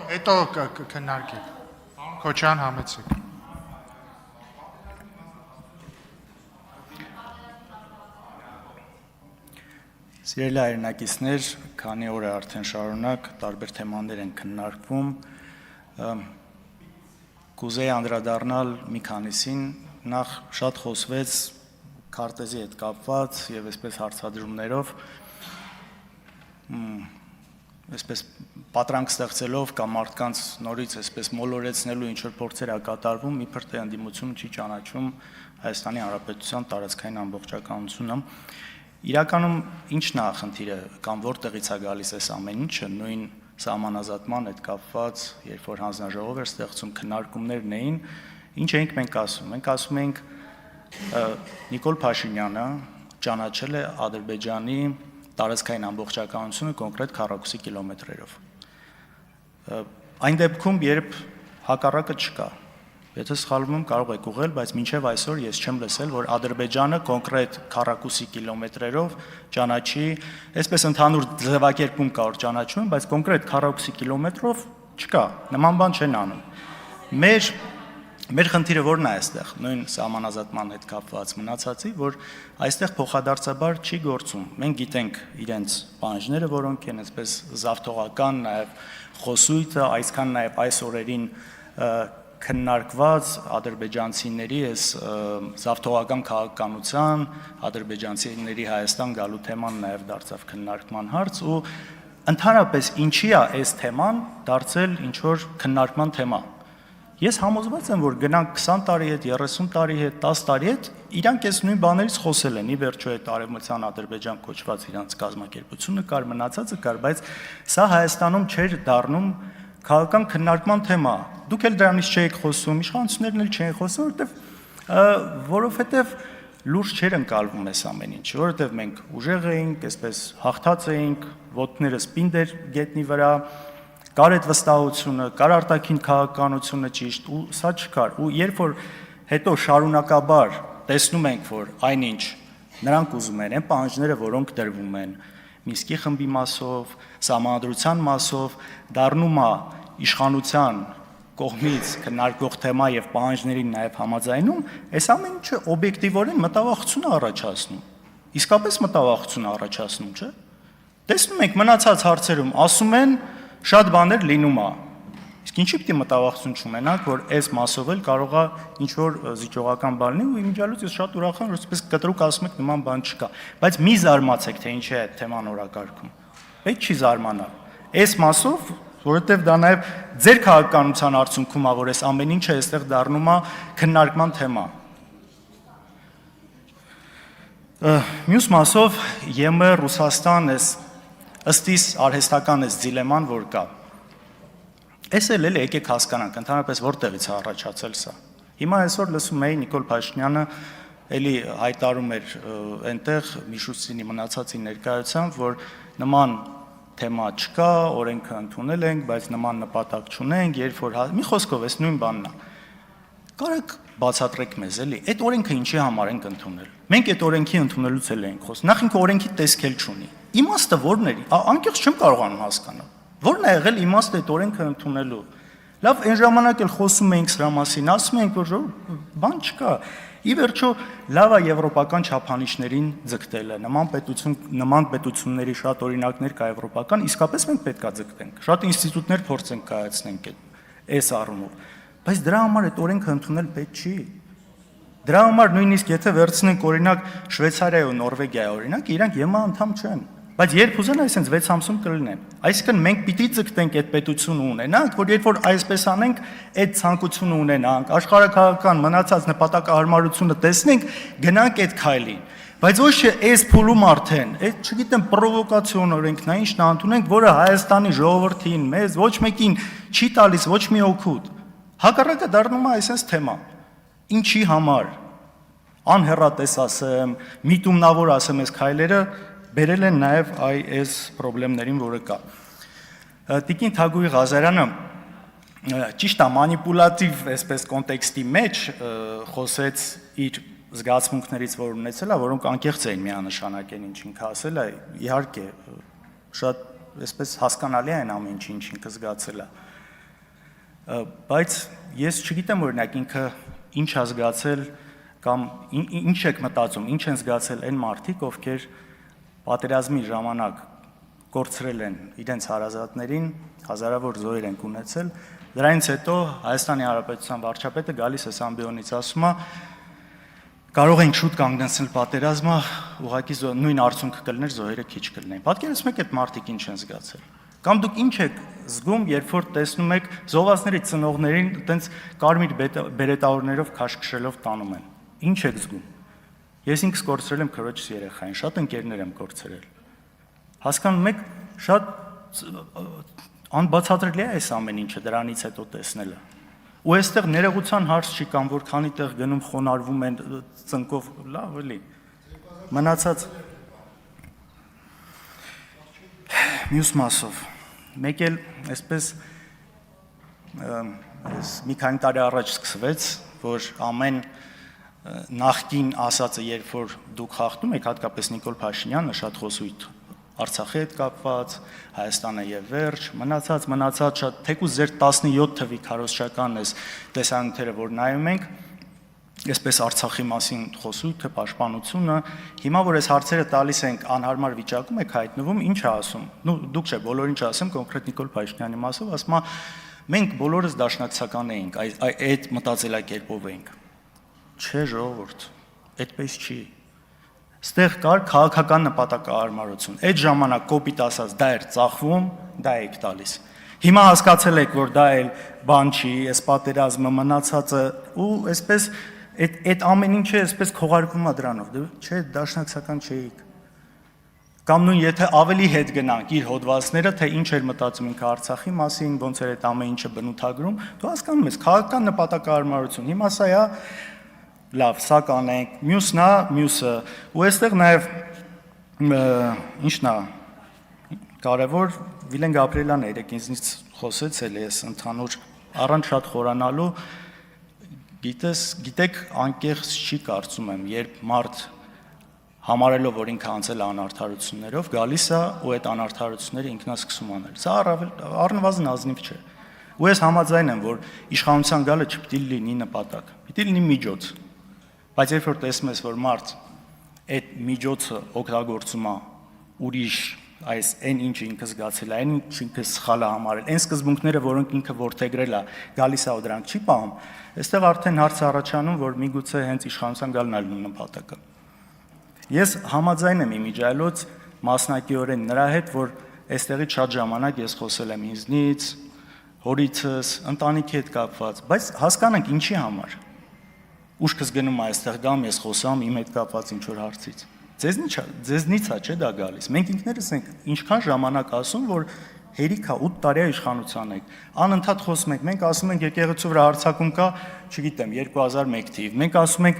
Հետո քննարկեք։ Քոչյան համեցեք։ Սիրելի հայրենակիցներ, քանի օր է արդեն շարունակ տարբեր թեմաներ են քննարկվում, կուզեի անդրադառնալ մի քանիսին, նախ շատ խոսվեց քարտեզի հետ կապված եւ այսպես հարցադրումներով, այսպես պատրանք ստեղծելով կամ մարդկանց նորից այսպես մոլորեցնելու ինչ որ փորձեր ա կատարվում, իբր թե ընդդիմությունը չի ճանաչում Հայաստանի Հանրապետության տարածքային ամբողջականությունը։ Իրականում ի՞նչն է խնդիրը կամ որտեղից է գալիս այս ամեն ինչը, նույն սահմանազատման հետ կապված, երբ որ հանձնաժողով էր ստեղծում, քննարկումներն էին, ինչ էինք մենք ասում։ Մենք ասում էինք Նիկոլ Փաշինյանը ճանաչել է Ադրբեջանի տարածքային ամբողջականությունը կոնկրետ քառակուսի կիլոմետրերով։ Այն դեպքում, երբ հակառակը չկա, եթե սխալվում եմ, կարող եք ուղղել, բայց մինչև այսօր ես չեմ լսել, որ Ադրբեջանը կոնկրետ քառակուսի կիլոմետրերով ճանաչի, այսպես ընդհանուր ձևակերպում կա որ ճանաչում են, բայց կոնկրետ քառակուսի կիլոմետրով չկա, նման բան չեն անում։ Մեր խնդիրը որն է այստեղ, նույն սահմանազատման հետ կապված մնացածի, որ այստեղ փոխադարձաբար չի գործում։ Մենք գիտենք իրենց պահանջները, որոնք են այսպես զավթողական, նաև խոսույթը, այսքան նաև այս օրերին քննարկված ադրբեջանցիների այս զավթողական քաղաքականության, ադրբեջանցիների Հայաստան գալու թեման նաև դարձավ քննարկման հարց ու ընդհանրապես ինչի է այս թեման դարձել ինչ որ քննարկման թեմա։ Ես համոզված եմ, որ գնանք 20 տարի հետ, 30 տարի հետ, 10 տարի հետ, իրանք այս նույն բաներից խոսել են, ի վերջո այդ արևմտյան Ադրբեջան կոչված իրանք կազմակերպությունը կար, մնացածը կար, բայց սա Հայաստանում չէր դառնում քաղաքական քննարկման թեմա։ Դուք էլ դրանից չէիք խոսում, իշխանություններն էլ չէին խոսում, որովհետև լուրջ չէր ընկալվում այս ամեն ինչը, որովհետև մենք ուժեղ էինք, այսպես հաղթած էինք, ոտքներս պինդ էր գետնի վրա, կար այդ վստահությունը, կար արտաքին քաղաքականությունը ճիշտ ու սա չկար։ Ու երբ որ հետո շարունակաբար տեսնում ենք, որ այնինչ նրանք ուզում են, այն պահանջները, որոնք դրվում են Մինսկի խմբի մասով, սահմանադրության մասով, դառնում է իշխանության կողմից քննարկվող թեմա եւ պահանջներին նաեւ համաձայնում, այս ամեն ինչը օբյեկտիվորեն մտավախություն է առաջացնում։ Իսկապես մտավախություն է առաջացնում, չէ՞։ Տեսնում ենք մնացած հարցերում ասում են շատ բաներ լինում է։ Իսկ ինչի՞ պիտի մտավախություն չունենանք, որ այս մասով էլ կարող է ինչ որ զիջողական բան լինի ու իմիջիալուց ես շատ ուրախ եմ, որ այսպես կտրուկ ասում եք նման բան չկա։ Բայց մի զարմացեք, թե ինչ է այդ թեման օրակարգում։ Պետք չի զարմանալ։ Այս մասով, որովհետև դա նաև ձեր քաղաքականության արդյունքում է, որ այս ամեն ինչը այստեղ դառնում է քննարկման թեմա։ Մյուս մասով ԵՄ Ռուսաստան էս ըստիս արհեստական էս դիլեման, որ կա։ Էս էլ եկեք հասկանանք, ընդհանրապես որտեղից է առաջացել սա։ Հիմա այսօր լսում էի Նիկոլ Փաշինյանը էլի հայտարարում էր այնտեղ Միշուստինի մնացածի ներկայությամբ, որ նման թեմա չկա, օրենքը ընդունել ենք, բայց նման նպատակ չունենք, երբ որ մի խոսքով էս նույն բանն է։ Կարեք բացատրեք մեզ էլի, այդ օրենքը ինչի համար ենք ընդունել։ Մենք այդ օրենքի ընդունելուց էլ ենք խոսում։ Նախ ինքը օրենքի տեսքել չունի։ Իմաստը ո՞րն է։ Անկեղծ չեմ կարողանում հասկանալ։ Ո՞րն է եղել իմաստը այդ օրենքը ընդունելու։ Լավ, այն ժամանակ էլ խոսում էինք սրա մասին, ասում էինք, որ բան չկա։ Ի վերջո լավ է եվրոպական չափանիշներին ձգտելը, նման պետությունների շատ օրինակներ կա եվրոպական, իսկապես մենք պետք է ձգտենք, շատ ինստիտուտներ փորձենք կայացնենք այս առումով, բայց դրա համար այդ օրենքը ընդունել պետք չի։ Դրա համար նույնիսկ եթե վերցնենք օրինակ Շվեյցարիայի ու Նորվեգիայի օրինակ, իրանք ԵՄ անդամ չեն, բայց երբ ուզեն այսինքն 6 ամսում կլինեն։ Այսինքն մենք պիտի ձգտենք այդ պետությունը ունենանք, որ երբ որ այսպես անենք, այդ ցանկությունը ունենանք, աշխարհակաղակական մնացած նպատակահարմարությունը տեսնենք, գնանք այդ քայլին։ Բայց ոչ թե այս փուլում արդեն, այդ չգիտեմ պրովոկացիոն օրենքն է, ինչն ընդունենք, որը Հայաստանի ժողովրդին, մեզ ոչ մեկին չի տալիս ոչ մի օգուտ։ Հակառակը դառնում է այսպես թեմա։ Ինչի համար։ Անհեռատես ասեմ, միտումնավոր ասեմ այս քայլերը բերել են նաև այս խնդիրներին, որը կա։ Տիկին Թագուհի Ղազարյանը ճիշտ է մանիպուլատիվ այսպես կոնտեքստի մեջ խոսեց իր զգացմունքներից, որ ունեցել է, որոնք անկեղծ էին միանշանակ են ինչ ինքը ասել է, իհարկե շատ այսպես հասկանալի է այն ամեն ինչ ինքը զգացել է։ բայց ես չգիտեմ օրինակ ինքը ինչ է զգացել կամ ինչ եք մտածում, ինչ են զգացել այն մարդիկ, ովքեր պատերազմի ժամանակ կորցրել են իրենց հարազատներին, հազարավոր զոհեր են ունեցել, դրանից հետո Հայաստանի Հանրապետության վարչապետը գալիս է ամբիոնից ասում է կարող ենք շուտ կանգնեցնել պատերազմը, ուղղակի նույն արդյունքը կլներ, զոհերը քիչ կլինեն։ Պատկերացնեք այդ մարդիկ ինչ են զգացել։ Կամ դուք ինչ եք զգում, երբ որ տեսնում եք զոհվածների ծնողներին այտենց կարմիր բերետավորներով քաշքշելով տանում են։ Ինչ եք զգում։ Ես ինքս կորցրել եմ քրոջս երեխային, շատ ընկերներ եմ կորցրել։ Հասկանում եք, շատ անբացատրելի է այս ամեն ինչը դրանից հետո տեսնելը։ Ու այստեղ ներողության հարց չի կամ որ քանի տեղ գնում խոնարհվում են ծնկով, լավ էլի։ Մնացած մյուս մասով մեկ էլ այսպես մի քանի տարի առաջ սկսվեց, որ ամեն նախկին ասածը, երբ որ դուք խախտում եք, հատկապես Նիկոլ Փաշինյանը շատ խոսույթ Արցախի հետ կապված, Հայաստանը եւ վերջ, մնացած շատ թեկուզ ձեր 17 թվի քարոզչական էս տեսանյութերը, որ նայում ենք, այսպես Արցախի մասին խոսույթը, պաշտպանությունը, հիմա որ այս հարցերը տալիս ենք անհարմար վիճակում եք հայտնվում, ինչ է ասում։ Դուք չէ, բոլորին չասեմ, կոնկրետ Նիկոլ Փաշինյանի մասով, ասում է, մենք բոլորս դաշնակցական էինք, այդ մտածելակերպով էինք։ Չէ, ժողովուրդ, այդպես չի։ Ստեղ կար քաղաքական նպատակահարմարություն։ Այդ ժամանակ կոպիտ ասած դա էր ծախվում, դա եք տալիս։ Հիմա հասկացել եք, որ դա էլ բան չի, այս պատերազմը մնացածը ու այսպես այդ ամեն ինչը այսպես քողարկվում է դրանով։ Չէ, դաշնակցական չէիք։ Կամ նույն եթե ավելի հետ գնանք իր հոդվածները, թե ինչ էր մտածում ինքը Արցախի մասին, ոնց էր այդ ամեն ինչը բնութագրում, դու հասկանում ես, քաղաքական նպատակահարմարություն։ Հիմա սա է լավ, սա կանենք, մյուսը, ու այստեղ նաև ինչն է կարևոր Վիլեն Գաբրիելյանը երեք ինձնից խոսեց էլ ես ընդհանուր առանց շատ խորանալու գիտեք անկեղծ չի կարծում եմ, երբ մարդ համարելով որ ինքը անցել է անարդարություններով, գալիս է ու այդ անարդարությունները ինքնա սկսում անել։ Սա առնվազն ազնիվ չէ։ Ու ես համաձայն եմ, որ իշխանության գալը չպիտի լինի նպատակ, պիտի լինի միջոց։ Բայց երբ որ տեսնում ես, որ մարդ այդ միջոցը օգտագործում է ուրիշ այս այն ինչ ինքը զգացել է, այն ինչ ինքը սխալ է համարել, այն սկզբունքները, որոնք ինքը որդեգրել է, գալիս է ու դրանք չի պահում, այստեղ արդեն հարց առաջանում, որ միգուցե հենց իշխանության գալն է լինում նպատակը։ Ես համաձայն եմ իմիջիայլոց մասնակիորեն նրա հետ, որ այստեղից շատ ժամանակ ես խոսել եմ ինձնից, հորիցս, ընտանիքի հետ կապված, բայց հասկանանք ինչի համար։ Ուշքս գնում է այստեղ գամ, ես խոսամ իմ հետ կապված ինչ որ հարցից։ Ձեզնից է չէ դա գալիս։ Մենք ինքներս ենք ինչքան ժամանակ ասում, որ հերիքա 8 տարի իշխանության եք։ Անընդհատ խոսում ենք, մենք ասում ենք եկեղեցու վրա հարձակում կա, չգիտեմ, 2001 թիվ։ Մենք ասում ենք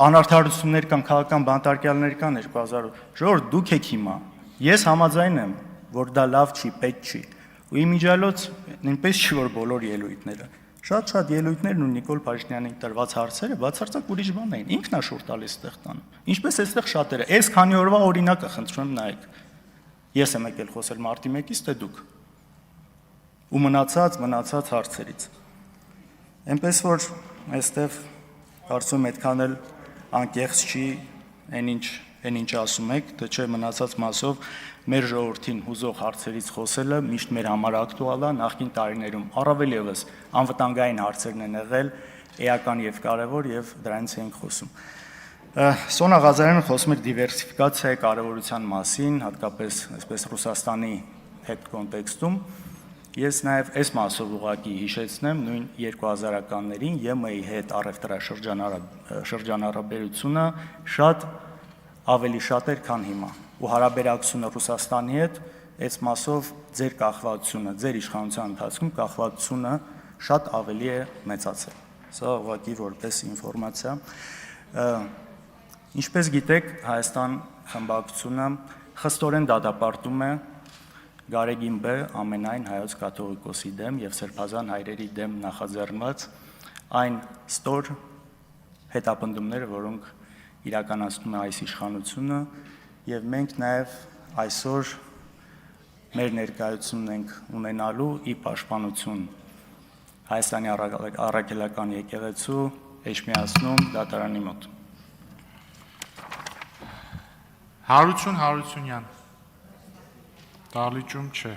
անարդարություններ կան, քաղաքական բանտարկյալներ կան 2000։ Ժողովուրդ, դուք եք հիմա։ Ես համաձայն եմ, որ դա լավ չի, պետք չի։ Ու իմիջիայլոց նույնպես չի որ բոլոր ելույթները։ Շատ ելույթներն ու Նիկոլ Փաշինյանի տրված հարցերը բացարձակ ուրիշ բան էին։ Ինքն է շուտ տալիս այդտեղ տանում։ Ինչպես այստեղ շատերը։ Այս քանի օրվա օրինակը խնդրում եմ նայեք։ Ես եմ եկել խոսել մարտի 1-ից, թե դուք։ Ու մնացած հարցերից։ Էնպես որ այստեղ կարծում եմ այդքան էլ անկեղծ չի այն ինչ ասում եք, թե չէ մնացած մասով մեր ժողովրդին հուզող հարցերից խոսելը միշտ մեր համար ակտուալ է, նախկին տարիներում առավել ևս անվտանգային հարցերն են եղել էական եւ կարեւոր եւ դրանից ենք խոսում։ Սոնա Ղազարյանը խոսում էր դիվերսիֆիկացիայի կարևորության մասին, հատկապես այսպես Ռուսաստանի հետ կոնտեքստում։ Ես նաեւ այս մասով ուղղակի հիշեցնեմ նույն 2000-ականներին ԵՄ-ի հետ առևտրաշրջանառաբերությունը շատ ավելի շատ էր, քան հիմա։ Ու հարաբերակցությունը Ռուսաստանի հետ այս մասով ձեր կախվածությունը, ձեր իշխանության ընթացքում կախվածությունը շատ ավելի է մեծացել։ Սա ուղղակի որպես ինֆորմացիա։ Ինչպես գիտեք, Հայաստան խմբակցությունը խստորեն դատապարտում է Գարեգին Բ. ամենայն հայոց կաթողիկոսի դեմ եւ սրբազան հայրերի դեմ նախաձեռնված այն ստոր հետապնդումները, որոնք իրականացնում է այս իշխանությունը եւ մենք նաեւ այսօր մեր ներկայությունն ենք ունենալու ի պաշտպանություն Հայաստանի առաքելական եկեղեցու Էջմիածնում դատարանի մոտ։ Հարություն Հարությունյան։ Դալիճում չէ։